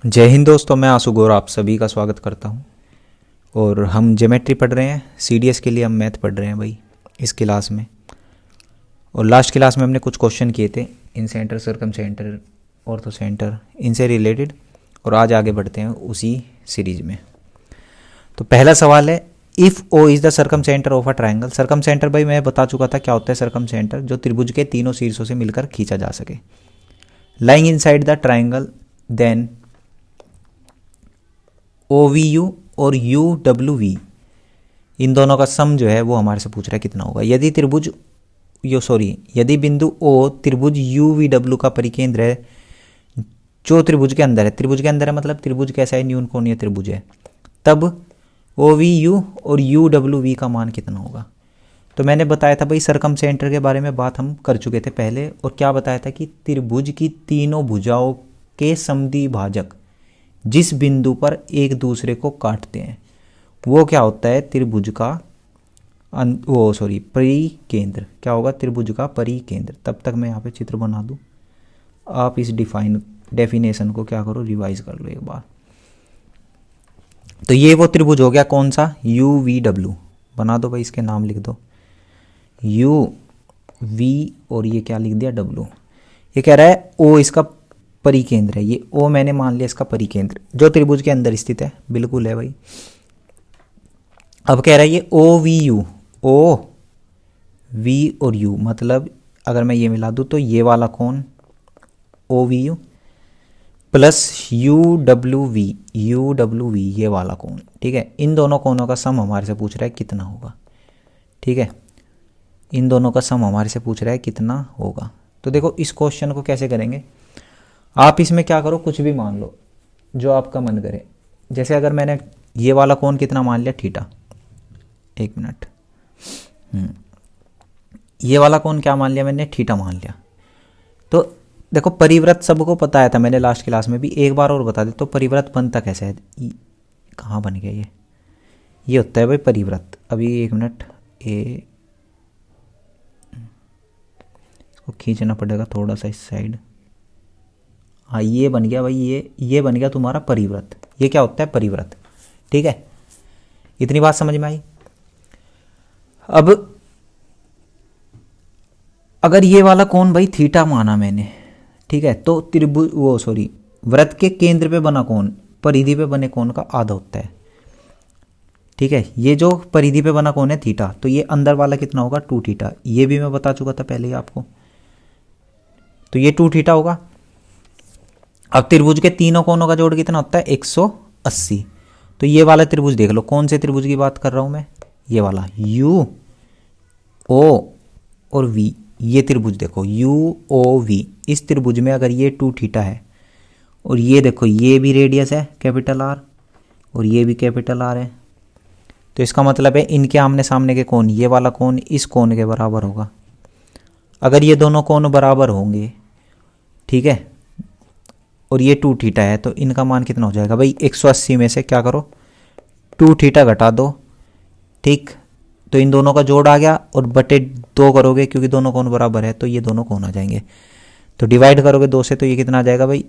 जय हिंद दोस्तों, मैं आशु गौर आप सभी का स्वागत करता हूं। और हम ज्योमेट्री पढ़ रहे हैं, सीडीएस के लिए हम मैथ पढ़ रहे हैं भाई इस क्लास में। और लास्ट क्लास में हमने कुछ क्वेश्चन किए थे incentre, circumcentre, orthocentre, इनसे रिलेटेड। और आज आगे बढ़ते हैं उसी सीरीज में। तो पहला सवाल है, if O is the circum centre of a triangle. Circumcentre भाई मैं बता चुका था क्या होता है। सर्कम सेंटर जो त्रिभुज के तीनों शीर्षों से मिलकर खींचा जा सके। Lying inside the triangle then O V U और यू डब्ल्यू वी, इन दोनों का सम जो है वो हमारे से पूछ रहा है कितना होगा। यदि बिंदु ओ त्रिभुज यू वी डब्ल्यू का परिकेंद्र है जो त्रिभुज के अंदर है। त्रिभुज के अंदर है मतलब त्रिभुज कैसा है, न्यून कोणीय त्रिभुज है। तब ओ वी यू और यू डब्ल्यू वी का मान कितना होगा। तो मैंने बताया था भाई सर्कम सेंटर के बारे में बात हम कर चुके थे पहले। और क्या बताया था कि त्रिभुज की तीनों भुजाओं के समद्विभाजक जिस बिंदु पर एक दूसरे को काटते हैं वो क्या होता है, त्रिभुज का परिकेंद्र। क्या होगा, त्रिभुज का परिकेंद्र। तब तक मैं यहाँ पे चित्र बना दूँ, आप इस डेफिनेशन को क्या करो, रिवाइज कर लो एक बार। तो ये वो त्रिभुज हो गया कौन सा, यू वी डब्ल्यू। बना दो भाई, इसके नाम लिख दो, यू वी और ये क्या लिख दिया, डब्ल्यू। ये कह रहा है ओ इसका परिकेंद्र है। ये ओ मैंने मान लिया इसका परिकेंद्र जो त्रिभुज के अंदर स्थित है, बिल्कुल है भाई। अब कह रहा है ये O V U, O V और यू मतलब अगर मैं ये मिला दूँ तो ये वाला कोण O V U plus U W V ये वाला कोण, ठीक है। इन दोनों कोणों का सम हमारे से पूछ रहा है कितना होगा, ठीक है। इन दोनों का सम हमारे से पूछ रहा है कितना होगा। तो देखो इस क्वेश्चन को कैसे करेंगे, आप इसमें क्या करो, कुछ भी मान लो जो आपका मन करे। जैसे अगर मैंने ये वाला कोण कितना मान लिया, थीटा। एक मिनट, ये वाला कोण क्या मान लिया मैंने, थीटा मान लिया। तो देखो परिव्रत सबको पता है था मैंने लास्ट क्लास में भी, एक बार और बता दे। तो परिव्रत बनता कैसे है, कहाँ बन गया ये होता है भाई परिव्रत। अभी एक मिनट, इसको खींचना पड़ेगा थोड़ा सा इस साइड। हाँ ये बन गया भाई, ये बन गया तुम्हारा परिव्रत। ये क्या होता है, परिव्रत, ठीक है। इतनी बात समझ में आई। अब अगर ये वाला कोण भाई थीटा माना मैंने, ठीक है, तो व्रत के केंद्र पे बना कोण परिधि पे बने कोण का आधा होता है, ठीक है। ये जो परिधि पे बना कोण है थीटा, तो ये अंदर वाला कितना होगा, 2 थीटा। ये भी मैं बता चुका था पहले ही आपको। तो ये 2 थीटा होगा। अब त्रिभुज के तीनों कोणों का जोड़ कितना होता है, 180। तो ये वाला त्रिभुज देख लो, कौन से त्रिभुज की बात कर रहा हूं मैं, ये वाला यू ओ और वी। ये त्रिभुज देखो यू ओ वी, इस त्रिभुज में अगर ये 2 थीटा है और ये देखो ये भी रेडियस है कैपिटल आर और ये भी कैपिटल आर है, तो इसका मतलब है इनके आमने सामने के कोण, ये वाला कोण इस कोण के बराबर होगा। अगर ये दोनों कोण बराबर होंगे, ठीक है, और ये 2 थीटा है, तो इनका मान कितना हो जाएगा भाई, 180 में से क्या करो 2 थीटा घटा दो, ठीक। तो इन दोनों का जोड़ आ गया और बटे 2 करोगे क्योंकि दोनों कोण बराबर है, तो ये दोनों कोण आ जाएंगे। तो डिवाइड करोगे 2 से, तो ये कितना आ जाएगा भाई,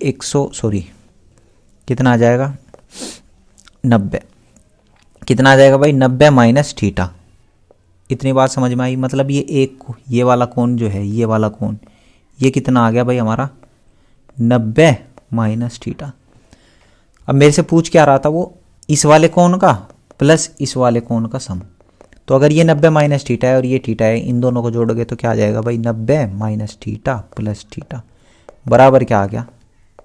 कितना आ जाएगा 90। कितना आ जाएगा भाई, 90 माइनस थीटा। इतनी बात समझ में आई। मतलब ये वाला कोण जो है, ये वाला कोण, ये कितना आ गया भाई हमारा 90 माइनस थीटा। अब मेरे से पूछ क्या रहा था वो, इस वाले कोण का प्लस इस वाले कोण का सम। तो अगर ये 90 माइनस थीटा है और ये थीटा है, इन दोनों को जोड़ोगे तो क्या आ जाएगा भाई, 90 माइनस थीटा प्लस थीटा बराबर क्या आ गया,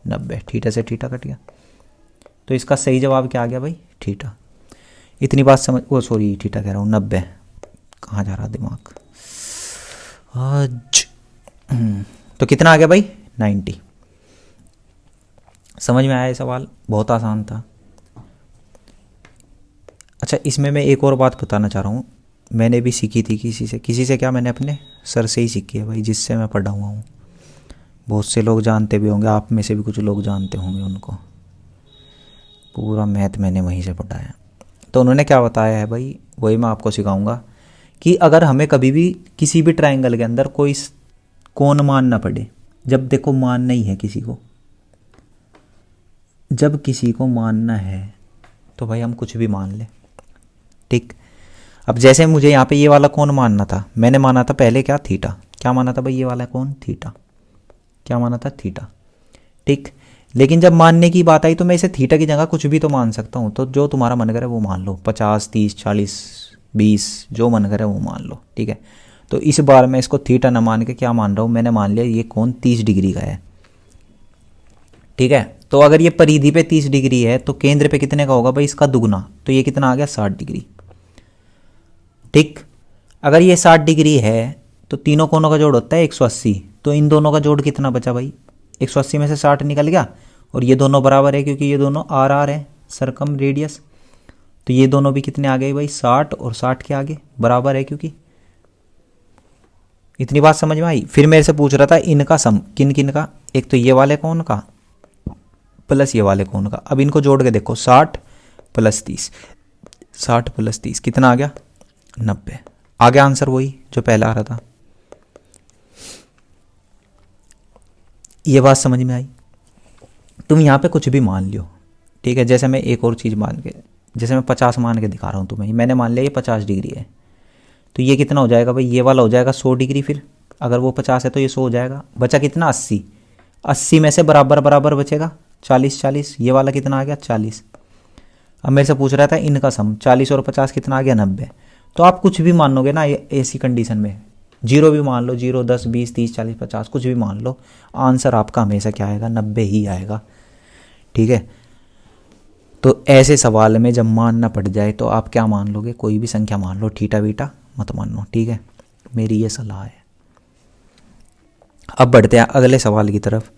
90। थीटा से थीटा कट गया, तो इसका सही जवाब क्या आ गया भाई, थीटा। इतनी बात समझ, थीटा कह रहा हूँ, 90। कहाँ जा रहा दिमाग आज। तो कितना आ गया भाई, 90। समझ में आया ये सवाल, बहुत आसान था। अच्छा, इसमें मैं एक और बात बताना चाह रहा हूँ, मैंने भी सीखी थी किसी से क्या, मैंने अपने सर से ही सीखी है भाई, जिससे मैं पढ़ा हुआ हूँ। बहुत से लोग जानते भी होंगे, आप में से भी कुछ लोग जानते होंगे उनको। पूरा मैथ मैंने वहीं से पढ़ा है। तो उन्होंने क्या बताया है भाई, वही मैं आपको सिखाऊंगा कि अगर हमें कभी भी किसी भी ट्रायंगल के अंदर कोई कोण मानना पड़े, जब देखो मान नहीं है किसी को, जब किसी को मानना है तो भाई हम कुछ भी मान ले, ठीक। अब जैसे मुझे यहाँ पे ये वाला कोण मानना था, मैंने माना था पहले क्या, थीटा। क्या माना था भाई, ये वाला कोण थीटा। क्या माना था, थीटा, ठीक। लेकिन जब मानने की बात आई तो मैं इसे थीटा की जगह कुछ भी तो मान सकता हूँ। तो जो तुम्हारा मन करे वो मान लो, 50, 30, 40, 20, जो मन करे वो मान लो, ठीक है। तो इस बार मैं इसको थीटा ना मान के क्या मान रहा हूँ, मैंने मान लिया ये कोण 30 डिग्री का है, ठीक है। तो अगर ये परिधि पे 30 डिग्री है तो केंद्र पे कितने का होगा भाई, इसका दुगना। तो ये कितना आ गया, 60 डिग्री, ठीक। अगर ये 60 डिग्री है तो तीनों कोनों का जोड़ होता है 180। तो इन दोनों का जोड़ कितना बचा भाई, 180 में से 60 निकल गया। और ये दोनों बराबर है क्योंकि ये दोनों आर आर है, सरकम रेडियस। तो ये दोनों भी कितने आ गए भाई, 60 और 60 के आगे बराबर है, क्योंकि इतनी बात समझ में आई। फिर मेरे से पूछ रहा था इनका सम, किन किन का, एक तो ये वाले कोण का प्लस ये वाले कोण का। अब इनको जोड़ के देखो, 60 प्लस 30, 60 प्लस 30 कितना आ गया, 90। आ गया आंसर वही जो पहले आ रहा था। ये बात समझ में आई। तुम यहाँ पे कुछ भी मान लियो, ठीक है। जैसे मैं एक और चीज़ मान के, जैसे मैं 50 मान के दिखा रहा हूँ तुम्हें, मैंने मान लिया ये 50 डिग्री है। तो ये कितना हो जाएगा भाई, ये वाला हो जाएगा 100 डिग्री। फिर अगर वो 50 है तो ये 100 हो जाएगा। बचा कितना, 80। 80 में से बराबर बराबर बचेगा 40 40। ये वाला कितना आ गया, 40। अब मेरे से पूछ रहा था इनका सम, 40 और 50 कितना आ गया, 90। तो आप कुछ भी मानोगे ना ऐसी कंडीशन में, जीरो भी मान लो, 0, 10, 20, 30, 40, 50 कुछ भी मान लो, आंसर आपका हमेशा क्या आएगा, 90 ही आएगा, ठीक है। तो ऐसे सवाल में जब मानना पड़ जाए तो आप क्या मान लोगे, कोई भी संख्या मान लो, थीटा बीटा मत मानो, ठीक है। मेरी ये सलाह है। अब बढ़ते हैं अगले सवाल की तरफ।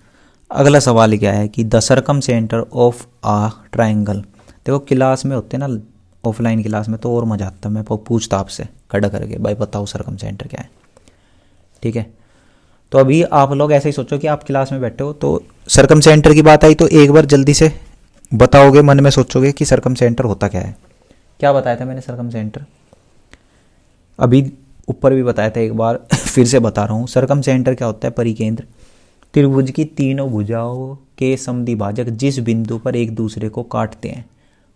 अगला सवाल क्या है कि the circum centre of a triangle. देखो क्लास में होते ना, ऑफलाइन क्लास में तो और मजा आता, मैं पूछता आपसे खड़ा करके, भाई बताओ सर्कम सेंटर क्या है, ठीक है। तो अभी आप लोग ऐसे ही सोचो कि आप क्लास में बैठे हो, तो सर्कम सेंटर की बात आई तो एक बार जल्दी से बताओगे, मन में सोचोगे कि सर्कम सेंटर होता क्या है। क्या बताया था मैंने सर्कम सेंटर, अभी ऊपर भी बताया था एक बार फिर से बता रहा हूँ। सर्कम सेंटर क्या होता है, परिकेंद्र। त्रिभुज की तीनों भुजाओं के समद्विभाजक जिस बिंदु पर एक दूसरे को काटते हैं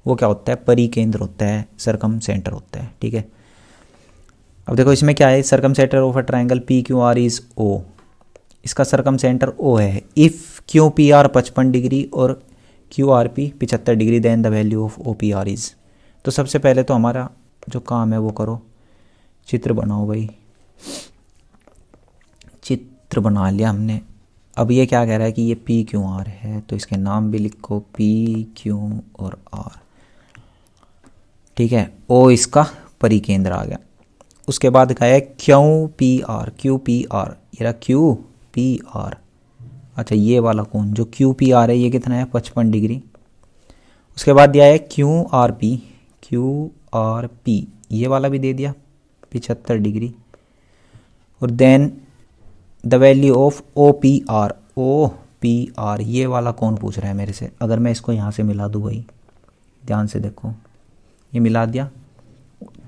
वो क्या होता है, परिकेंद्र होता है, सर्कम सेंटर होता है, ठीक है। अब देखो इसमें क्या है, circum centre of a triangle P Q R is O. इसका सर्कम सेंटर ओ है। If Q P R 55 degree और Q R P 75 degree, then the value of O P R is. तो सबसे पहले तो हमारा जो काम है वो करो, चित्र बनाओ भाई। चित्र बना लिया हमने। अब ये क्या कह रहा है कि ये पी क्यू आर है, तो इसके नाम भी लिखो पी क्यू और आर, ठीक है। ओ इसका परिकेंद्र आ गया। उसके बाद क्या है, Q P are, Q P R, ये रहा क्यू पी आर। अच्छा ये वाला कोण जो क्यू पी आर है ये कितना है, 55 डिग्री। उसके बाद दिया है Q R P, Q R P ये वाला भी दे दिया 75 डिग्री। और then the value of O P R, O P R ये वाला कौन पूछ रहा है मेरे से। अगर मैं इसको यहाँ से मिला दूँ भाई, ध्यान से देखो, ये मिला दिया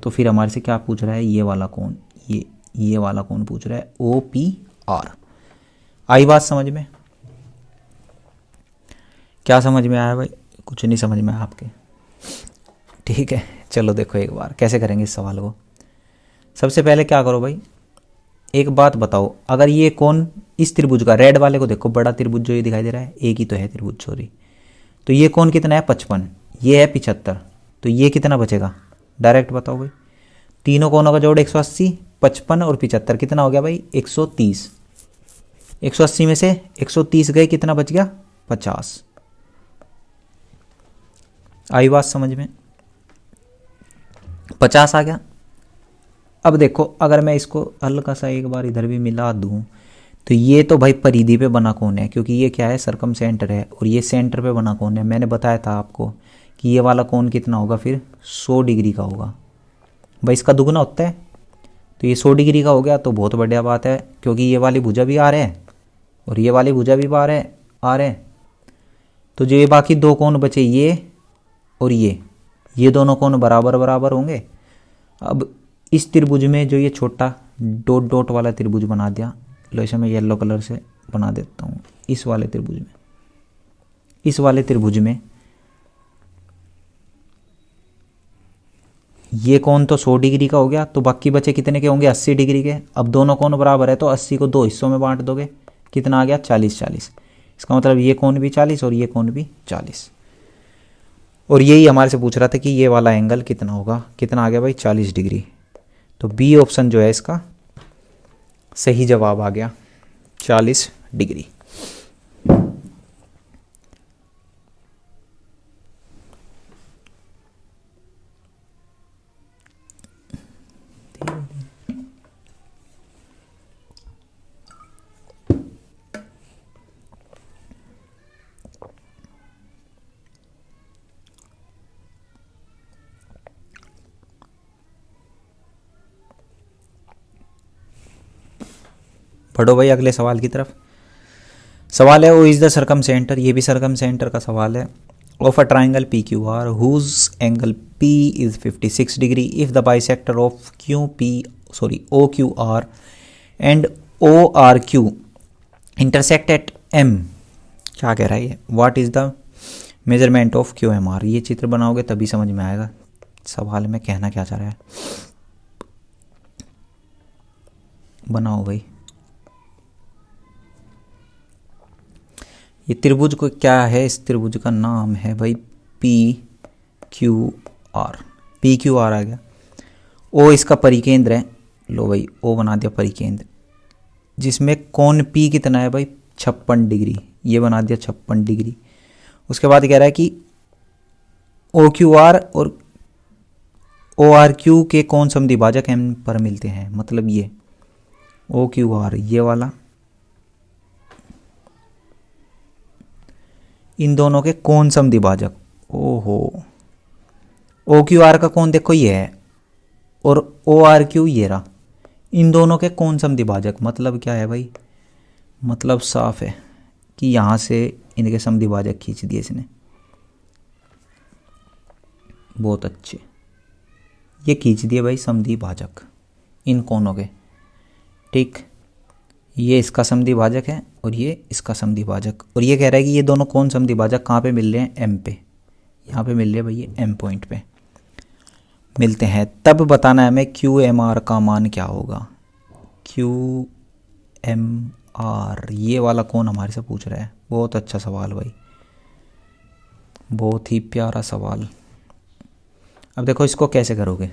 तो फिर हमारे से क्या पूछ रहा है, ये वाला कौन, ये वाला कौन पूछ रहा है, ओ पी आर। आई बात समझ में, क्या समझ में आया भाई, कुछ नहीं समझ में आया आपके, ठीक है। चलो देखो एक बार कैसे करेंगे इस सवाल को। सबसे पहले क्या करो भाई, एक बात बताओ, अगर ये कौन इस त्रिभुज का, रेड वाले को देखो, बड़ा त्रिभुज जो ये दिखाई दे रहा है, एक ही तो है त्रिभुज, सॉरी। तो ये कौन कितना है, 55, ये है 75, तो ये कितना बचेगा, डायरेक्ट बताओ भाई। तीनों कोनों का जोड़ 180, 55 और 75 कितना हो गया भाई, 130। 180 में से 130 गए, कितना बच गया, 50। आई बात समझ में, 50 आ गया। अब देखो अगर मैं इसको हल्का सा एक बार इधर भी मिला दूं, तो ये तो भाई परिधि पे बना कोण है, क्योंकि ये क्या है, सर्कम सेंटर है, और ये सेंटर पे बना कोण है। मैंने बताया था आपको कि ये वाला कोण कितना होगा, फिर 100 डिग्री का होगा भाई, इसका दुगना होता है। तो ये 100 डिग्री का हो गया तो बहुत बढ़िया बात है, क्योंकि ये वाली भुजा भी आ रहे हैं और ये वाली भुजा भी आ रहे हैं। तो जो ये बाकी दो कोण बचे, ये और ये दोनों कोण बराबर बराबर होंगे। अब इस त्रिभुज में जो ये छोटा डॉट डॉट वाला त्रिभुज बना दिया, लो इसे मैं येलो कलर से बना देता हूँ। इस वाले त्रिभुज में, इस वाले त्रिभुज में ये कोण तो 100 डिग्री का हो गया, तो बाकी बचे कितने के होंगे, 80 डिग्री के। अब दोनों कोण बराबर है तो 80 को 2 हिस्सों में बांट दोगे, कितना आ गया, 40-40। इसका मतलब ये कोण भी 40 और ये कोण भी 40। और यही हमारे से पूछ रहा था कि ये वाला एंगल कितना होगा, कितना आ गया भाई, 40 डिग्री। तो बी ऑप्शन जो है इसका सही जवाब आ गया, 40 डिग्री। पढ़ो भाई अगले सवाल की तरफ। सवाल है, वो इज द सरकम सेंटर, ये भी सरकम सेंटर का सवाल है, of a triangle P Q R whose angle P is 56 degree if the bisector of O Q R and O R Q intersect at M. क्या कह रहा है ये, what is the measurement of Q M R. ये चित्र बनाओगे तभी समझ में आएगा सवाल में कहना क्या चाह रहा है। बनाओ भाई। ये त्रिभुज को क्या है, इस त्रिभुज का नाम है भाई P Q R. P Q R आ गया। ओ इसका परिकेंद्र है, लो भाई ओ बना दिया परिकेंद्र, जिसमें कोण पी कितना है भाई, 56 डिग्री, ये बना दिया 56 डिग्री। उसके बाद कह रहा है कि ओ क्यू आर और ओ आर क्यू के कोण समद्विभाजक एम पर मिलते हैं। मतलब ये ओ क्यू आर ये वाला, इन दोनों के कोण समद्विभाजक, ओहो, ओ क्यू आर का कोण देखो ये है और ओ आर क्यू ये रहा, इन दोनों के कोण समद्विभाजक। मतलब क्या है भाई, मतलब साफ है कि यहाँ से इनके समद्विभाजक खींच दिए इसने। बहुत अच्छे, ये खींच दिए भाई समद्विभाजक इन कोणों के। ठीक, ये इसका समद्विभाजक है और ये इसका समद्विभाजक। और ये कह रहा है कि ये दोनों कोण समद्विभाजक कहाँ पे मिल रहे हैं, एम पे। यहाँ पे मिल रहे हैं भाई, ये एम पॉइंट पे मिलते हैं। तब बताना है हमें क्यू एम आर का मान क्या होगा। क्यू एम आर ये वाला कोण हमारे से पूछ रहा है। बहुत अच्छा सवाल भाई, बहुत ही प्यारा सवाल। अब देखो इसको कैसे करोगे।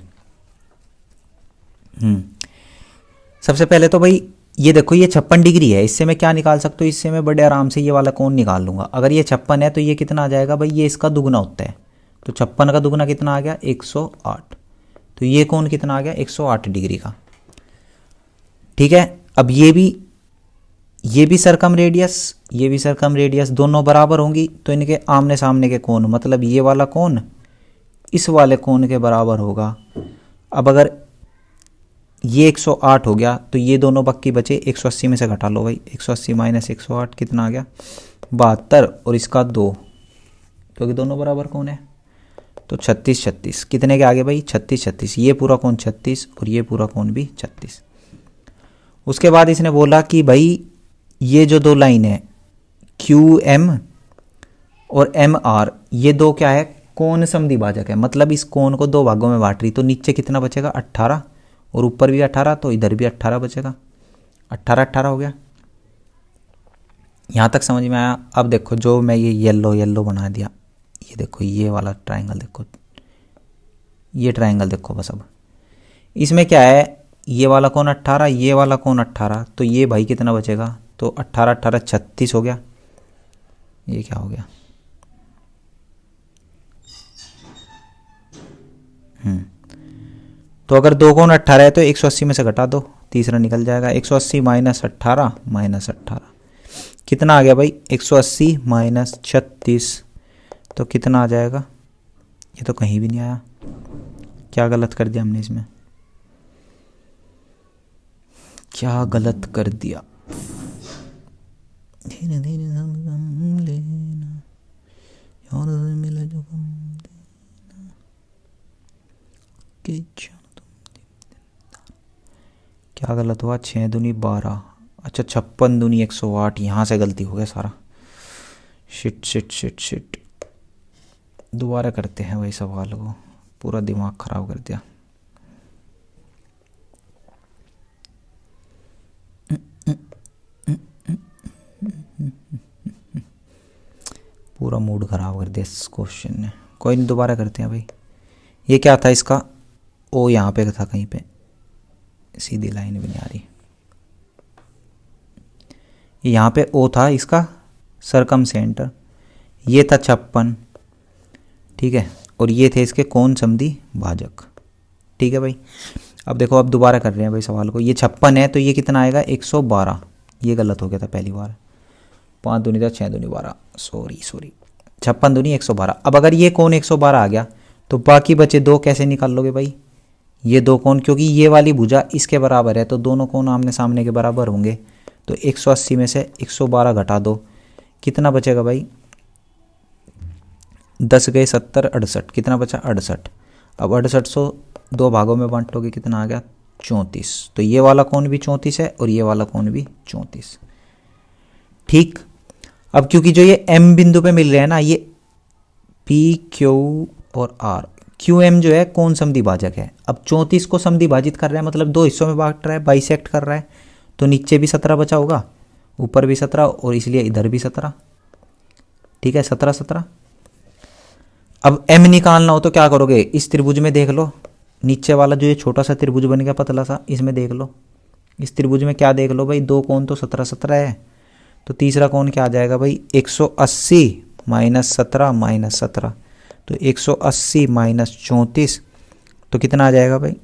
सबसे पहले तो भाई ये देखो, ये 56 डिग्री है, इससे मैं क्या निकाल सकता हूँ, इससे मैं बड़े आराम से ये वाला कोण निकाल लूँगा। अगर ये 56 है तो ये कितना आ जाएगा भाई, ये इसका दुगना होता है। तो 56 का दुगना कितना आ गया, 108। तो ये कोण कितना आ गया, 108 डिग्री का। ठीक है, अब ये भी सरकम रेडियस, ये भी सरकम रेडियस, दोनों बराबर होंगी तो इनके आमने सामने के कोण, मतलब ये वाला कोण इस वाले कोण के बराबर होगा। अब अगर ये 108 हो गया तो ये दोनों बाकी बचे, 180 में से घटा लो भाई, 180 माइनस 108 कितना आ गया, 72, और इसका 2, क्योंकि दोनों बराबर कोण है। तो 36 कितने के आगे भाई, 36, ये पूरा कोण 36 और ये पूरा कोण भी 36। उसके बाद इसने बोला कि भाई ये जो दो लाइन है क्यू एम और एम आर, ये दो क्या है, कोण समद्विभाजक है। मतलब इस कोण को दो भागों में बांट रही, तो नीचे कितना बचेगा, 18, और ऊपर भी 18, तो इधर भी 18 बचेगा। 18 हो गया। यहाँ तक समझ में आया। अब देखो जो मैं ये येलो बना दिया, ये देखो ये वाला ट्रायंगल देखो, ये ट्रायंगल देखो बस। अब इसमें क्या है, ये वाला कोण 18, ये वाला कोण 18, तो ये भाई कितना बचेगा, तो 18 36 हो गया। ये क्या हो गया, तो अगर दो कोण 18 है तो 180 में से घटा दो, तीसरा निकल जाएगा। 180 माइनस 18 कितना आ गया भाई, 180 माइनस 36, तो कितना आ जाएगा, ये तो कहीं भी नहीं आया। क्या गलत कर दिया हमने इसमें, क्या गलत कर दिया। धीरे धीरे हम लेना और मिले जो गम देना के क्या गलत हुआ, 6 दूनी 12, अच्छा 56 दूनी 108, यहाँ से गलती हो गया सारा। शिट शिट शिट शिट, दोबारा करते हैं वही सवाल को, पूरा दिमाग खराब कर दिया। पूरा मूड खराब कर दिया इस क्वेश्चन ने। कोई नहीं, दोबारा करते हैं भाई। ये क्या था इसका, ओ यहाँ पे था कहीं पे, सीधी लाइन भी नहीं आ रही। यहाँ पे ओ था इसका सरकम सेंटर, ये था 56, ठीक है, और ये थे इसके कोण समद्वि भाजक, ठीक है भाई। अब देखो, अब दोबारा कर रहे हैं भाई सवाल को। ये 56 है तो ये कितना आएगा 112, ये गलत हो गया था पहली बार, 5 दूनी 10 6 दूनी 12, सॉरी 56 दूनी 112। अब अगर ये कोण 112 आ गया तो बाकी बचे दो कैसे निकाल लोगे भाई, ये दो कोण, क्योंकि ये वाली भुजा इसके बराबर है तो दोनों कोण आमने सामने के बराबर होंगे। तो 180 में से 112 घटा दो, कितना बचेगा भाई, 10 गए 70, 68, कितना बचा 68। अब 6800 दो भागों में बांटोगे, कितना आ गया 34। तो ये वाला कोण भी 34 है और ये वाला कोण भी 34, ठीक। अब क्योंकि जो ये M बिंदु पे मिल रहे हैं ना, ये P Q और R, QM जो है कोण समद्वि भाजक है। अब 34 को समद्वि भाजित कर रहा है, मतलब दो हिस्सों में बांट रहा है, बाइसेक्ट कर रहा है, तो नीचे भी 17 बचा होगा, ऊपर भी 17, और इसलिए इधर भी 17, ठीक है, 17 17। अब M निकालना हो तो क्या करोगे, इस त्रिभुज में देख लो, नीचे वाला जो ये छोटा सा त्रिभुज बन गया पतला सा, इसमें देख लो, इस त्रिभुज में क्या देख लो भाई, दो कोण तो 17 17 है, तो तीसरा कोण क्या आ जाएगा भाई, 180 माइनस 17 माइनस 17, तो 180 माइनस 34, तो कितना आ जाएगा भाई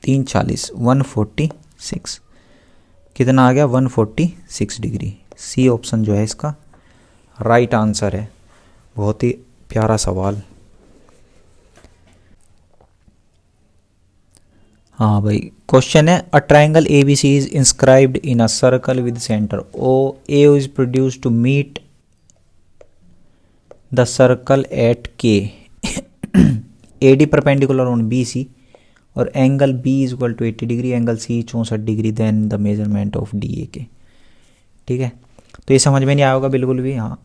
340, 146, कितना आ गया 146 डिग्री। सी ऑप्शन जो है इसका राइट आंसर है। बहुत ही प्यारा सवाल। हाँ भाई, क्वेश्चन है, a triangle ABC is inscribed in a circle with centre O, A is produced to meet the circle at K, AD perpendicular on BC, और angle B is equal to 80 degree, angle C 64 degree, then the measurement of DAK, ठीक है। तो ये समझ में नहीं आएगा बिल्कुल भी, हाँ,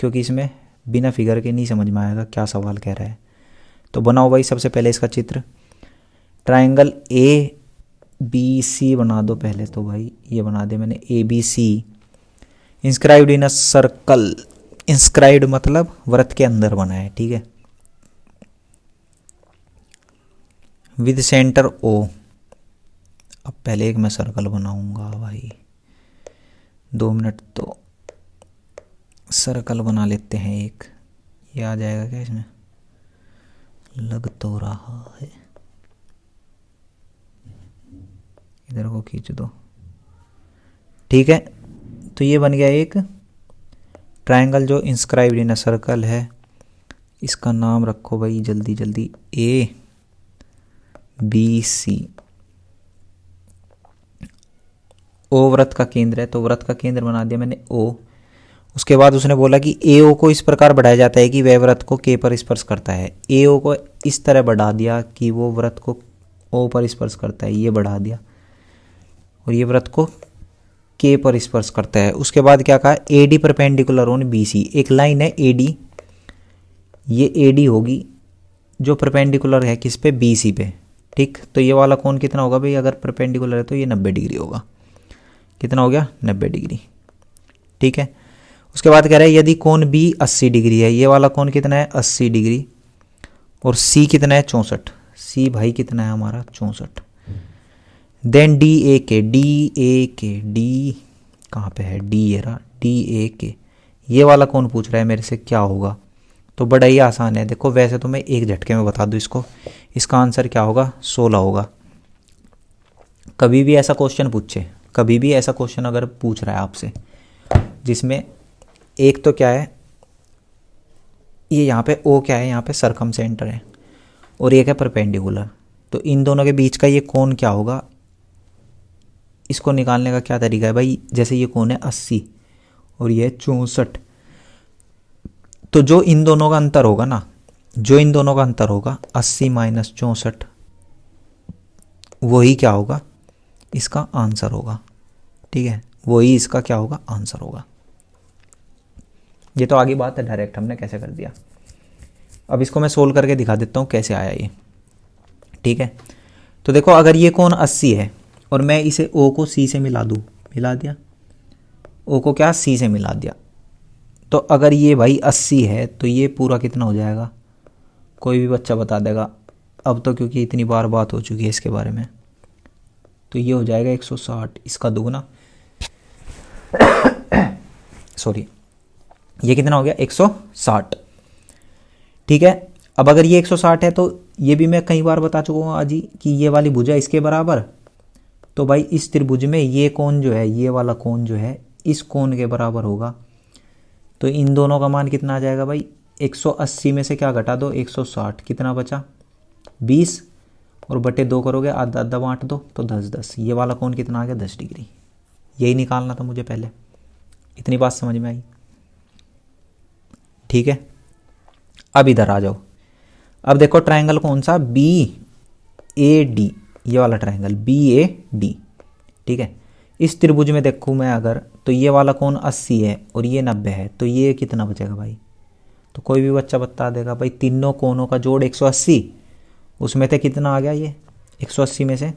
क्योंकि इसमें बिना फिगर के नहीं समझ में आएगा क्या सवाल कह रहा है। तो बनाओ भाई सबसे पहले इसका चित्र, ट्राइंगल ABC बना दो पहले तो भाई, ये बना दे मैंने ABC, inscribed in a circle, inscribed मतलब वृत्त के अंदर बना है, ठीक है, विद सेंटर O। अब पहले एक मैं सर्कल बनाऊंगा भाई, 2 मिनट, तो सर्कल बना लेते हैं एक, ये आ जाएगा क्या इसमें, लग तो रहा है, इधर को खींच दो, ठीक है। तो ये बन गया एक ट्रायंगल जो इंस्क्राइब्ड इन अ सर्कल है, इसका नाम रखो भाई जल्दी जल्दी, ABC। O वृत्त का केंद्र है, तो वृत्त का केंद्र बना दिया मैंने O। उसके बाद उसने बोला कि AO को इस प्रकार बढ़ाया जाता है कि वह वृत्त को K पर स्पर्श करता है। AO को इस तरह बढ़ा दिया कि वो वृत्त को O पर स्पर्श करता है, ये बढ़ा दिया, और ये वृत्त को K पर स्पर्श करता है। उसके बाद क्या कहा, AD परपेंडिकुलर ऑन BC, एक लाइन है AD, ये AD होगी जो परपेंडिकुलर है किस पे, BC पे, ठीक। तो ये वाला कोण कितना होगा भाई, अगर परपेंडिकुलर है तो ये 90 डिग्री होगा, कितना हो गया 90 डिग्री, ठीक है। उसके बाद कह रहा है यदि कोण B 80 डिग्री है, ये वाला कोण कितना है 80 डिग्री, और C कितना है 64, C भाई कितना है हमारा 64, देन D कहाँ पे है, D ये रहा, DAK, ये वाला कोण पूछ रहा है मेरे से क्या होगा। तो बड़ा ही आसान है, देखो वैसे तो मैं एक झटके में बता दूँ इसको, इसका आंसर क्या होगा 16 होगा। कभी भी ऐसा क्वेश्चन पूछे, कभी भी ऐसा क्वेश्चन अगर पूछ रहा है आपसे जिसमें एक तो क्या है, ये यहाँ पे O क्या है, यहाँ पे सरकम सेंटर है, और एक है परपेंडिकुलर, तो इन दोनों के बीच का ये कोण क्या होगा, इसको निकालने का क्या तरीका है भाई, जैसे ये कोण है 80 और ये 64, तो जो इन दोनों का अंतर होगा ना, जो इन दोनों का अंतर होगा 80 माइनस 64, वही क्या होगा, इसका आंसर होगा, ठीक है, वही इसका क्या होगा आंसर होगा। ये तो आगे बात है, डायरेक्ट हमने कैसे कर दिया। अब इसको मैं सोल्व करके दिखा देता हूँ कैसे आया ये। ठीक है, तो देखो अगर ये कोण 80 है और मैं इसे ओ को सी से मिला दूँ, मिला दिया, ओ को क्या सी से मिला दिया, तो अगर ये भाई 80 है तो ये पूरा कितना हो जाएगा, कोई भी बच्चा बता देगा अब तो, क्योंकि इतनी बार बात हो चुकी है इसके बारे में। तो ये हो जाएगा 160, इसका दुगना सॉरी, ये कितना हो गया 160। ठीक है, अब अगर ये 160 है तो ये भी मैं कई बार बता चुका हूँ आज ही कि ये वाली भुजा इसके बराबर, तो भाई इस त्रिभुज में ये कोण जो है, ये वाला कोण जो है इस कोण के बराबर होगा। तो इन दोनों का मान कितना आ जाएगा भाई, 180 में से क्या घटा दो 160, कितना बचा 20, और बटे 2 करोगे, आधा आधा बांट दो तो 10 10, ये वाला कोण कितना आ गया 10 डिग्री। यही निकालना था मुझे पहले, इतनी बात समझ में आई। ठीक है, अब इधर आ जाओ। अब देखो ट्रायंगल कौन सा, बी ए डी, ये वाला ट्रायंगल बी ए डी। ठीक है, इस त्रिभुज में देखूँ मैं अगर, तो ये वाला कोण 80 है और ये 90 है, तो ये कितना बचेगा भाई, तो कोई भी बच्चा बता देगा भाई तीनों कोणों का जोड़ 180, उसमें से कितना आ गया ये 180 में से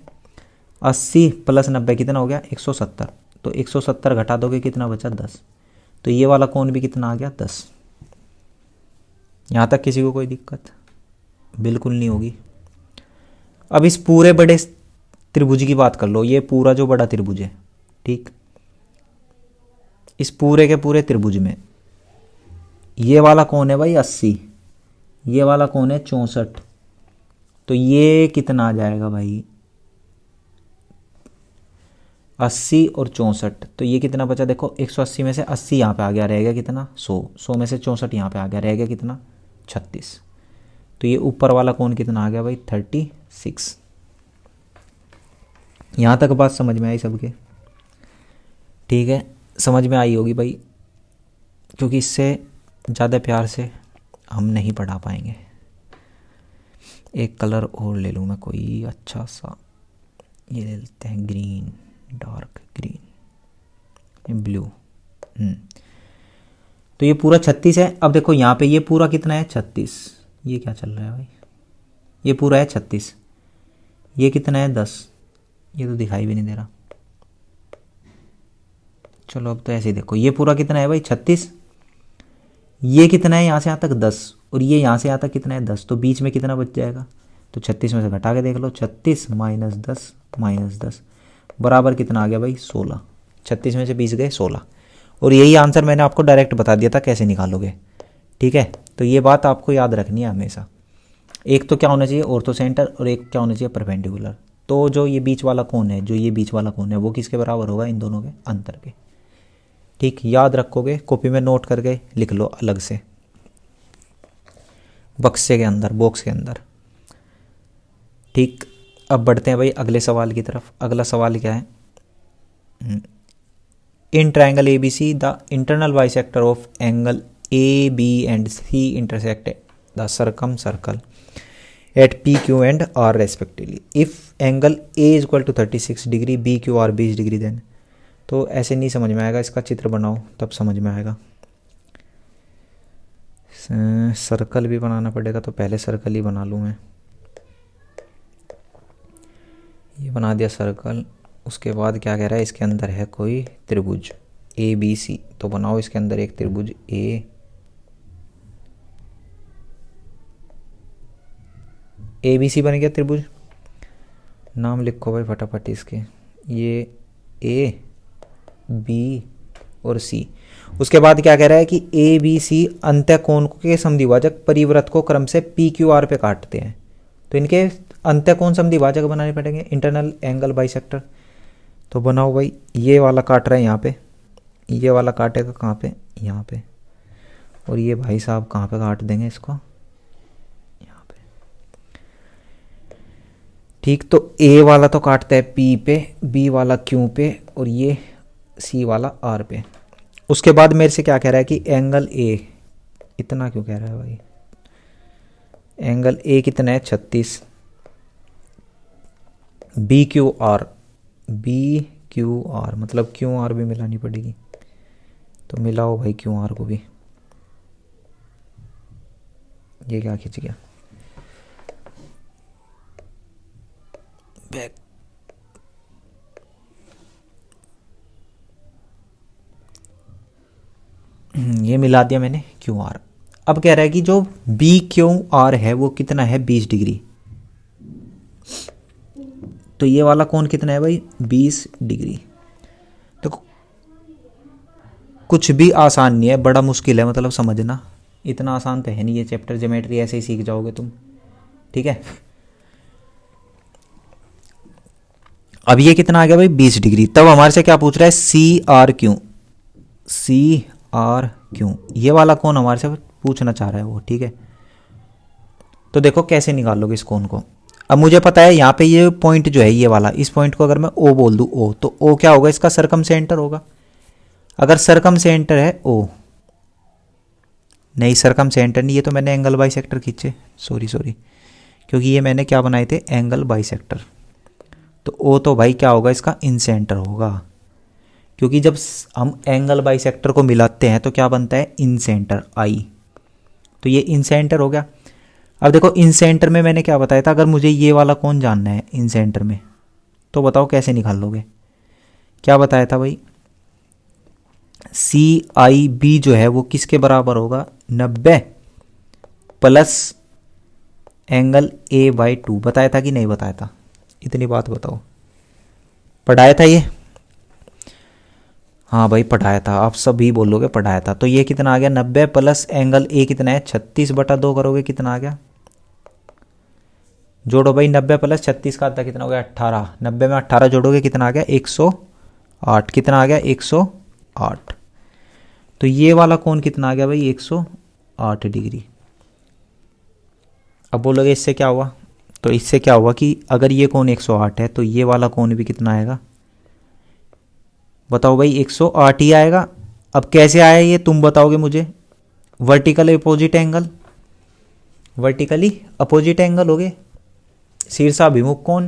80 प्लस 90 कितना हो गया 170, तो 170 घटा दोगे कितना बचा 10, तो ये वाला कोण भी कितना आ गया 10। यहाँ तक किसी को कोई दिक्कत बिल्कुल नहीं होगी। अब इस पूरे बड़े त्रिभुज की बात कर लो, ये पूरा जो बड़ा त्रिभुज है, ठीक, इस पूरे के पूरे त्रिभुज में ये वाला कोण है भाई 80, ये वाला कोण है 64, तो ये कितना आ जाएगा भाई 80 और 64, तो ये कितना बचा देखो 180 में से 80 यहाँ पे आ गया, रह गया कितना 100, 100 में से 64 यहाँ पे आ गया, रह गया कितना 36, तो ये ऊपर वाला कोण कितना आ गया भाई 36। यहाँ तक बात समझ में आई सबके? ठीक है, समझ में आई होगी भाई, क्योंकि इससे ज़्यादा प्यार से हम नहीं पढ़ा पाएंगे। एक कलर और ले लूँ मैं कोई अच्छा सा, ये ले लेते हैं ग्रीन, डार्क ग्रीन, ब्लू। तो ये पूरा 36 है। अब देखो यहाँ पे ये पूरा कितना है 36, ये क्या चल रहा है भाई, ये पूरा है 36, ये कितना है 10, ये तो दिखाई भी नहीं दे रहा। चलो अब तो ऐसे ही देखो, ये पूरा कितना है भाई 36, ये कितना है यहाँ से यहाँ तक 10, और ये यहाँ से यहाँ तक कितना है 10, तो बीच में कितना बच जाएगा, तो 36 में से घटा के देख लो, 36 माइनस 10 बराबर कितना आ गया भाई 16, 36 में से 20 गए 16, और यही आंसर मैंने आपको डायरेक्ट बता दिया था कैसे निकालोगे। ठीक है, तो ये बात आपको याद रखनी है हमेशा, एक तो क्या होना चाहिए ऑर्थो सेंटर और एक क्या होना चाहिए परपेंडिकुलर। तो जो ये बीच वाला कोण है, जो ये बीच वाला कोण है वो किसके बराबर होगा, इन दोनों के अंतर के। ठीक, याद रखोगे, कॉपी में नोट करके लिख लो अलग से बक्से के अंदर, बॉक्स के अंदर। ठीक, अब बढ़ते हैं भाई अगले सवाल की तरफ। अगला सवाल क्या है, in triangle A B C the internal bisector of angle A B and C intersect the circumcircle at P Q and R respectively if angle A is equal to 36 degree, B Q R 20 degree, then. तो ऐसे नहीं समझ में आएगा, इसका चित्र बनाओ तब समझ में आएगा। सर्कल भी बनाना पड़ेगा, तो पहले सर्कल ही बना लूँ मैं। ये बना दिया सर्कल, उसके बाद क्या कह रहा है, इसके अंदर है कोई त्रिभुज ए बी सी, तो बनाओ इसके अंदर एक त्रिभुज ए बी सी बन गया त्रिभुज। नाम लिखो भाई फटाफट इसके, ये ए बी और सी। उसके बाद क्या कह रहा है कि ए बी सी अंत्यकोण के समद्विभाजक परिवृत्त को क्रम से पी क्यू आर पे काटते हैं, तो इनके अंत्यकोण समद्विभाजक बनाने पड़ेंगे, इंटरनल एंगल बाइसेक्टर। तो बनाओ भाई, ये वाला काट रहा है यहाँ पे, ये वाला काटेगा कहाँ पे, यहाँ पे, और ये भाई साहब कहाँ पे काट देंगे इसको, यहाँ पे। ठीक, तो ए वाला तो काटता है पी पे, बी वाला क्यू पे, और ये सी वाला आर पे। उसके बाद मेरे से क्या कह रहा है कि एंगल ए, इतना क्यों कह रहा है भाई, एंगल ए कितना है 36, B Q R, B Q R मतलब क्यू आर भी मिलानी पड़ेगी, तो मिलाओ भाई क्यू आर को भी। ये क्या खिंच गया, बैक। ये मिला दिया मैंने क्यू आर। अब कह रहा है कि जो बी क्यू आर है वो कितना है 20 डिग्री। तो ये वाला कोण कितना है भाई 20 डिग्री। देखो कुछ भी आसान नहीं है, बड़ा मुश्किल है मतलब समझना, इतना आसान तो है नहीं ये चैप्टर, ज्योमेट्री ऐसे ही सीख जाओगे तुम, ठीक है। अब ये कितना आ गया भाई 20 डिग्री। तब हमारे से क्या पूछ रहा है C R Q, C R Q, ये वाला कोण हमारे से पूछना चाह रहा है वो, ठीक है। तो देखो कैसे निकालोगे इस कोण को। अब मुझे पता है यहाँ पे ये पॉइंट जो है ये वाला, इस पॉइंट को अगर मैं ओ बोल दूँ ओ, तो ओ क्या होगा इसका सरकम सेंटर होगा। अगर सरकम सेंटर है ओ, नहीं सरकम सेंटर नहीं, ये तो मैंने एंगल बाइसेक्टर खींचे, सॉरी क्योंकि ये मैंने क्या बनाए थे एंगल बाइसेक्टर। तो ओ तो भाई क्या होगा इसका इन सेंटर होगा, क्योंकि जब हम एंगल बाइसेक्टर को मिलाते हैं तो क्या बनता है इन सेंटर आई, तो ये इन सेंटर हो गया। अब देखो इन सेंटर में मैंने क्या बताया था, अगर मुझे ये वाला कौन जानना है इन सेंटर में, तो बताओ कैसे निकाल लोगे। क्या बताया था भाई, सी आई बी जो है वो किसके बराबर होगा 90 प्लस एंगल ए बाई 2। बताया था कि नहीं बताया था, इतनी बात बताओ, पढ़ाया था ये। हाँ भाई पढ़ाया था, आप सभी बोलोगे पढ़ाया था। तो ये कितना आ गया 90 प्लस एंगल ए कितना है 36/2 करोगे कितना आ गया, जोड़ो भाई 90 प्लस 36 का आधा कितना हो गया 18, 90 में 18 जोड़ोगे कितना आ गया 108, कितना आ गया 108। तो ये वाला कोण कितना आ गया भाई 108 डिग्री। अब बोलोगे इससे क्या हुआ, तो इससे क्या हुआ कि अगर ये कोण 108 है तो ये वाला कोण भी कितना आएगा, बताओ भाई 108 ही आएगा। अब कैसे आया ये तुम बताओगे मुझे, vertical opposite angle, vertically opposite angle हो गए शीर्षाभिमुख कोण,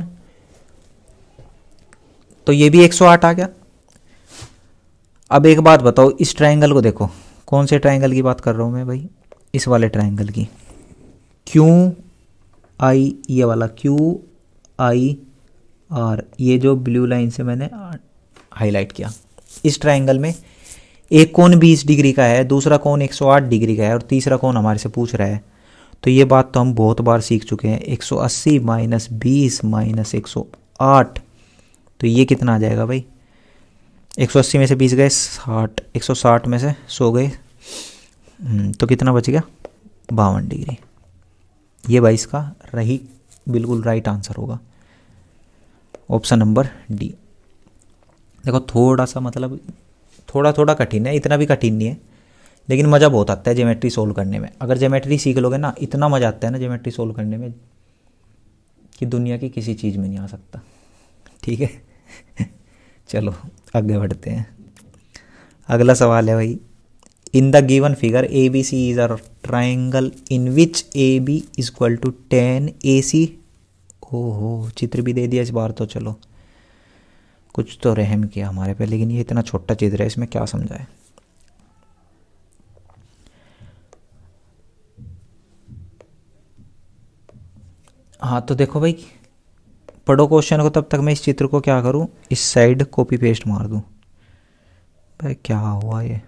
तो ये भी 108 आ गया। अब एक बात बताओ इस ट्रायंगल को देखो, कौन से ट्रायंगल की बात कर रहा हूँ मैं भाई, इस वाले ट्रायंगल की, क्यू आई, ये वाला क्यू आई आर, ये जो ब्लू लाइन से मैंने हाईलाइट किया, इस ट्रायंगल में एक कोण 20 डिग्री का है, दूसरा कोण 108 डिग्री का है और तीसरा कोण हमारे से पूछ रहा है। तो ये बात तो हम बहुत बार सीख चुके हैं, 180 माइनस 20 माइनस 108, तो ये कितना आ जाएगा भाई 180 में से 20 गए 60, 160 में से 100 गए, तो कितना बच गया 52 डिग्री। ये भाई इसका रही बिल्कुल राइट आंसर होगा, ऑप्शन नंबर डी। देखो थोड़ा सा मतलब थोड़ा कठिन है, इतना भी कठिन नहीं है, लेकिन मज़ा बहुत आता है ज्योमेट्री सोल्व करने में। अगर ज्योमेट्री सीख लोगे ना, इतना मज़ा आता है ना ज्योमेट्री सोल्व करने में कि दुनिया की किसी चीज़ में नहीं आ सकता, ठीक है। चलो आगे बढ़ते हैं। अगला सवाल है भाई, in the given figure A B C is a triangle in which A B is equal to 10 A C. ओहो चित्र भी दे दिया इस बार तो, चलो कुछ तो रहम किया हमारे पे, लेकिन ये इतना छोटा चित्र है इसमें क्या समझाए। हाँ तो देखो भाई पढ़ो क्वेश्चन को, तब तक मैं इस चित्र को क्या करूँ, इस साइड कॉपी पेस्ट मार दूँ। भाई क्या हुआ ये,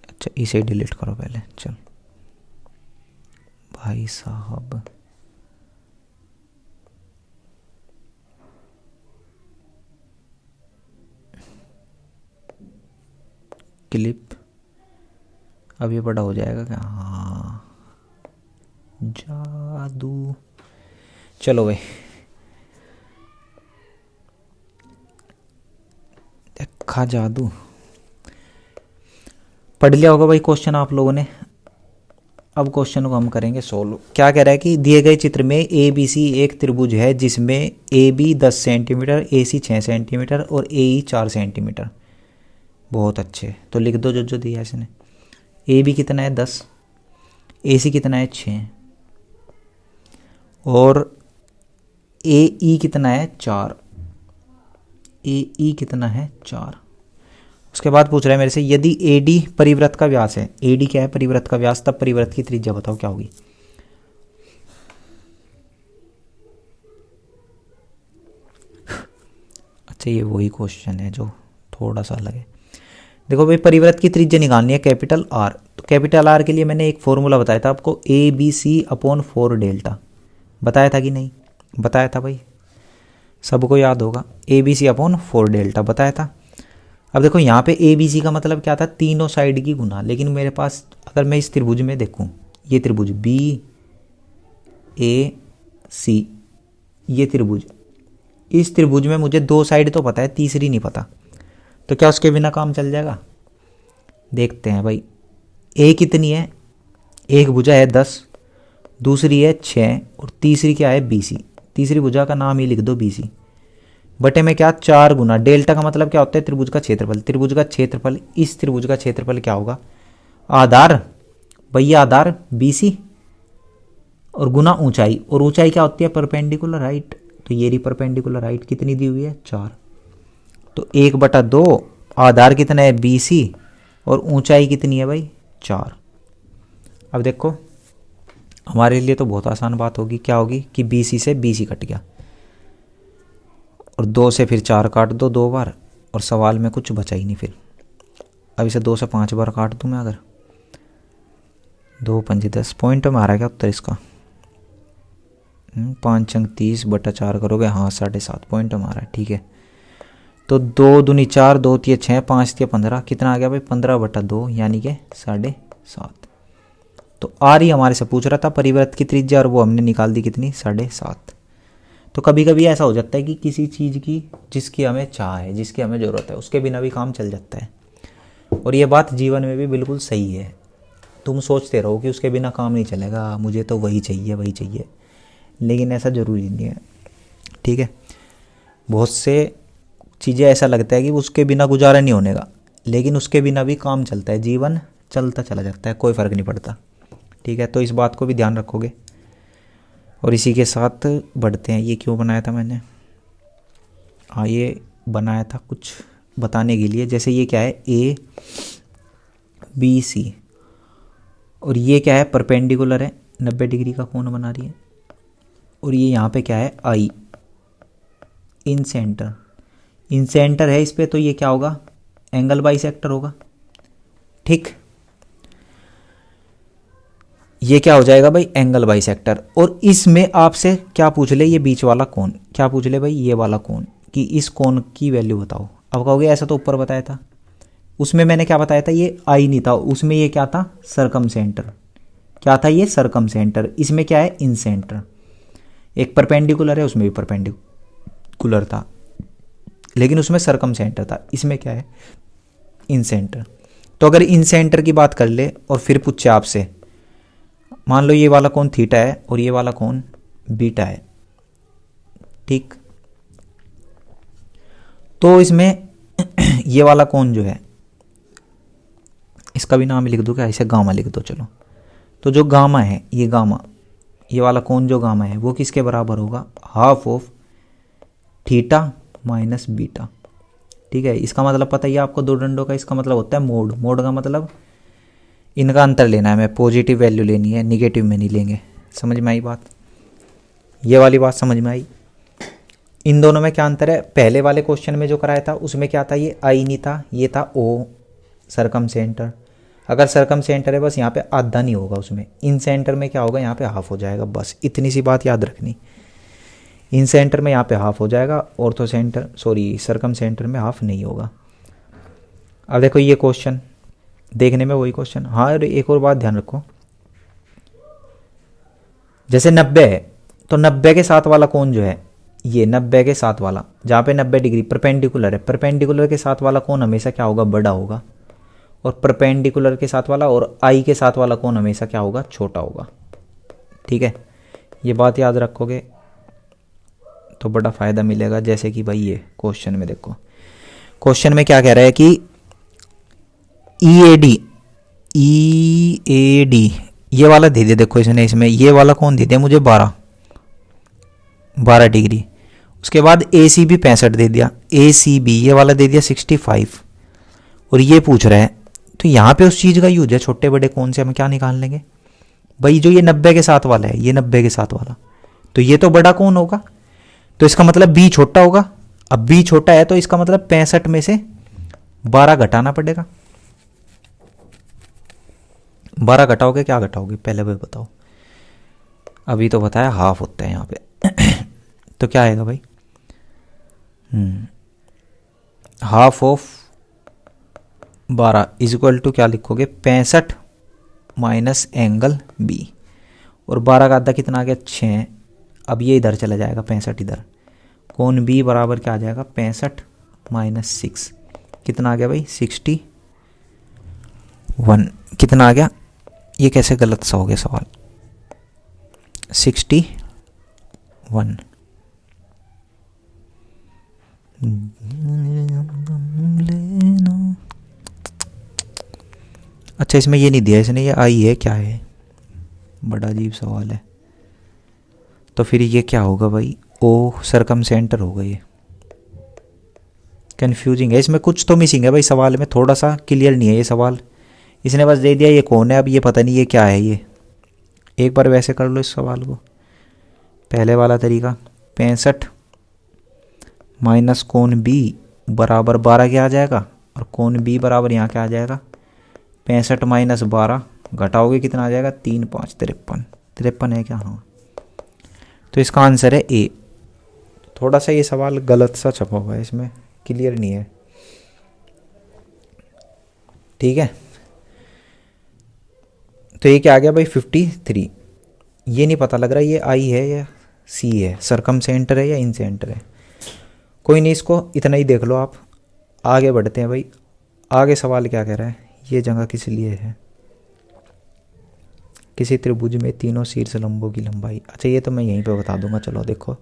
अच्छा इसे डिलीट करो पहले, चल भाई साहब। क्लिप, अब ये बड़ा हो जाएगा क्या, हाँ जादू। चलो भाई देखा जादू, पढ़ लिया होगा भाई क्वेश्चन आप लोगों ने। अब क्वेश्चन को हम करेंगे सोल्व। क्या कह रहा है कि दिए गए चित्र में ए बी सी एक त्रिभुज है जिसमें A B 10 centimetre, A C 6 centimetre और ए ई 4 सेंटीमीटर। बहुत अच्छे, तो लिख दो जो जो दिया है इसने। ए बी कितना है 10, ए सी कितना है 6 और ए ई कितना है 4, ए ई कितना है 4। उसके बाद पूछ रहा है मेरे से, यदि AD परिवृत्त का व्यास है, AD क्या है, परिवृत्त का व्यास, तब परिवृत्त की त्रिज्या बताओ क्या होगी। अच्छा ये वही क्वेश्चन है जो थोड़ा सा अलग है। देखो भाई, परिवृत्त की त्रिज्या निकालनी है कैपिटल R। तो कैपिटल R के लिए मैंने एक फॉर्मूला बताया था आपको, ABC/4 डेल्टा। बताया था कि नहीं, बताया था भाई, सबको याद होगा, ABC/4 डेल्टा बताया था। अब देखो यहाँ पे ABC का मतलब क्या था, तीनों साइड की गुना। लेकिन मेरे पास अगर मैं इस त्रिभुज में देखूँ, ये त्रिभुज BAC, ये त्रिभुज, इस त्रिभुज में मुझे 2 साइड तो पता है, तीसरी नहीं पता, तो क्या उसके बिना काम चल जाएगा। देखते हैं भाई, A कितनी है, एक भुजा है 10, दूसरी है 6 और तीसरी क्या है BC। तीसरी भुजा का नाम ही लिख दो BC, बटे में क्या 4 गुना डेल्टा का मतलब क्या होता है, त्रिभुज का क्षेत्रफल। त्रिभुज का क्षेत्रफल, इस त्रिभुज का क्षेत्रफल क्या होगा, आधार, भैया आधार BC और गुना ऊंचाई, और ऊंचाई क्या होती है, परपेंडिकुलर हाइट। तो ये रही परपेंडिकुलर हाइट, कितनी दी हुई है 4। तो 1/2, आधार कितना है BC और ऊंचाई कितनी है भाई 4। अब देखो हमारे लिए तो बहुत आसान बात होगी, क्या होगी कि BC से BC कट गया और 2 से फिर 4 काट दो 2 बार, और सवाल में कुछ बचा ही नहीं फिर। अब इसे 2 से 5 बार काट दूँ मैं, अगर 2 5 10 पॉइंट में आ रहा है क्या उत्तर इसका, 5 अंक 30/4 करोगे, हाँ 7.5 पॉइंट में आ रहा है, ठीक है। तो 2 दूनी 4, 2 तिया 6, 5 तिया 15, कितना आ गया भाई 15/2 यानी कि 7.5। तो R ही हमारे से पूछ रहा था परिवृत्त की त्रिज्या, और वो हमने निकाल दी कितनी 7.5। तो कभी कभी ऐसा हो जाता है कि किसी चीज़ की जिसकी हमें चाह है, जिसकी हमें ज़रूरत है, उसके बिना भी काम चल जाता है। और ये बात जीवन में भी बिल्कुल सही है। तुम सोचते रहो कि उसके बिना काम नहीं चलेगा, मुझे तो वही चाहिए वही चाहिए, लेकिन ऐसा ज़रूरी नहीं है, ठीक है। बहुत से चीज़ें ऐसा लगता है कि उसके बिना गुजारा नहीं होने का, लेकिन उसके बिना भी काम चलता है, जीवन चलता चला जाता है, कोई फ़र्क नहीं पड़ता, ठीक है। तो इस बात को भी ध्यान रखोगे। और इसी के साथ बढ़ते हैं। ये क्यों बनाया था मैंने, हाँ ये बनाया था कुछ बताने के लिए। जैसे ये क्या है ABC, और ये क्या है परपेंडिकुलर है, 90 डिग्री का कोण बना रही है। और ये यहाँ पे क्या है I, in centre, in centre है इस पे, तो ये क्या होगा एंगल बाइसेक्टर होगा, ठीक। ये क्या हो जाएगा भाई एंगल बाइसेक्टर। और इसमें आपसे क्या पूछ ले, ये बीच वाला कोण, क्या पूछ ले भाई ये वाला कोण, कि इस कोण की वैल्यू बताओ। अब कहोगे ऐसा तो ऊपर बताया था, उसमें मैंने क्या बताया था, ये I नहीं था, उसमें ये क्या था सरकम सेंटर, क्या था ये सरकम सेंटर। इसमें क्या है इन सेंटर, एक परपेंडिकुलर है उसमें भी परपेंडिकुलर था, लेकिन उसमें सरकम सेंटर था, इसमें क्या है इन सेंटर। तो अगर इन सेंटर की बात कर ले और फिर पूछे आपसे, मान लो ये वाला कोण थीटा है और ये वाला कोण बीटा है, ठीक। तो इसमें ये वाला कोण जो है, इसका भी नाम लिख दो क्या, इसे गामा लिख दो चलो। तो जो गामा है, ये गामा, ये वाला कोण जो गामा है वो किसके बराबर होगा, half of theta minus beta, ठीक है। इसका मतलब पता ही है आपको दो डंडों का, इसका मतलब होता है मोड। मोड का मतलब इनका अंतर लेना है, मैं पॉजिटिव वैल्यू लेनी है, निगेटिव में नहीं लेंगे। समझ में आई बात, ये वाली बात समझ में आई। इन दोनों में क्या अंतर है, पहले वाले क्वेश्चन में जो कराया था उसमें क्या था, ये I नहीं था, ये था O सरकम सेंटर। अगर सरकम सेंटर है बस यहाँ पे आधा नहीं होगा, उसमें इन सेंटर में क्या होगा यहाँ पे हाफ हो जाएगा, बस इतनी सी बात याद रखनी। इन सेंटर में यहाँ पे हाफ हो जाएगा, ऑर्थो सेंटर सॉरी सरकम सेंटर में हाफ नहीं होगा। अब देखो ये क्वेश्चन देखने में वही क्वेश्चन, हाँ। और एक और बात ध्यान रखो, जैसे 90 है तो 90 के साथ वाला कोण जो है, ये 90 के साथ वाला, जहाँ पे 90 डिग्री परपेंडिकुलर है, परपेंडिकुलर के साथ वाला कोण हमेशा क्या होगा बड़ा होगा, और परपेंडिकुलर के साथ वाला और I के साथ वाला कोण हमेशा क्या होगा छोटा होगा, ठीक है। ये बात याद रखोगे तो बड़ा फ़ायदा मिलेगा। जैसे कि भाई ये क्वेश्चन में देखो, क्वेश्चन में क्या कह रहा है कि EAD ये वाला दे दिया, देखो इसने, इसमें ये वाला कौन दे दिया मुझे 12 डिग्री। उसके बाद ACB 65 दे दिया, ACB ये वाला दे दिया 65, और ये पूछ रहा है, तो यहाँ पे उस चीज़ का यूज है, छोटे बड़े कौन से, हम क्या निकाल लेंगे भाई, जो ये 90 के साथ वाला है, ये 90 के साथ वाला, तो ये तो बड़ा कौन होगा, तो इसका मतलब b छोटा होगा। अब b छोटा है तो इसका मतलब 65 में से 12 घटाना पड़ेगा। 12 घटाओगे, क्या घटाओगे पहले भी बताओ, अभी तो बताया हाफ होता है यहाँ पे तो क्या आएगा भाई, half of 12 is equal to क्या लिखोगे, 65 माइनस एंगल b, और 12 का आधा कितना आ गया, 6। अब ये इधर चला जाएगा 65 इधर, कोण b बराबर क्या आ जाएगा, 65 माइनस 6, कितना आ गया भाई, 61। कितना आ गया, ये कैसे गलत सा हो गया सवाल, 61। अच्छा इसमें ये नहीं दिया इसने, ये आई है क्या है, बड़ा अजीब सवाल है। तो फिर ये क्या होगा भाई, ओ सरकम सेंटर होगा, ये कंफ्यूजिंग है, इसमें कुछ तो मिसिंग है भाई, सवाल में थोड़ा सा क्लियर नहीं है ये सवाल, इसने बस दे दिया ये कौन है, अब ये पता नहीं ये क्या है। ये एक बार वैसे कर लो इस सवाल को, पहले वाला तरीका, 65 माइनस कोण b बराबर 12 क्या आ जाएगा, और कोण b बराबर यहाँ क्या आ जाएगा, 65 माइनस 12, घटाओगे कितना आ जाएगा, 3 5 53, 53 है क्या, हाँ। तो इसका आंसर है ए। थोड़ा सा ये सवाल गलत सा छपा हुआ है, इसमें क्लियर नहीं है, ठीक है। तो ये क्या आ गया भाई, 53। ये नहीं पता लग रहा ये आई है या सी है, सरकम सेंटर है या इन सेंटर है, कोई नहीं, इसको इतना ही देख लो आप। आगे बढ़ते हैं भाई, आगे सवाल क्या कह रहा है, ये जगह किस लिए है, किसी त्रिभुज में तीनों शीर्ष लंबों की लंबाई, अच्छा ये तो मैं यहीं पे बता दूंगा, चलो देखो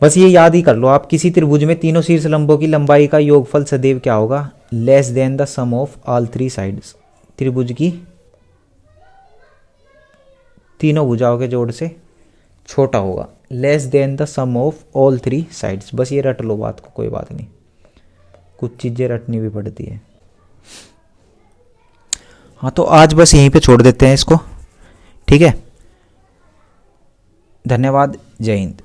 बस ये याद ही कर लो आप, किसी त्रिभुज में तीनों शीर्ष लंबों की लंबाई का योगफल सदैव क्या होगा, less than the sum of all 3 sides, त्रिभुज की तीनों भुजाओं के जोड़ से छोटा होगा, less than the sum of all 3 sides. बस ये रट लो बात को, कोई बात नहीं, कुछ चीज़ें रटनी भी पड़ती है। हाँ तो आज बस यहीं पे छोड़ देते हैं इसको, ठीक है। धन्यवाद, जय हिंद।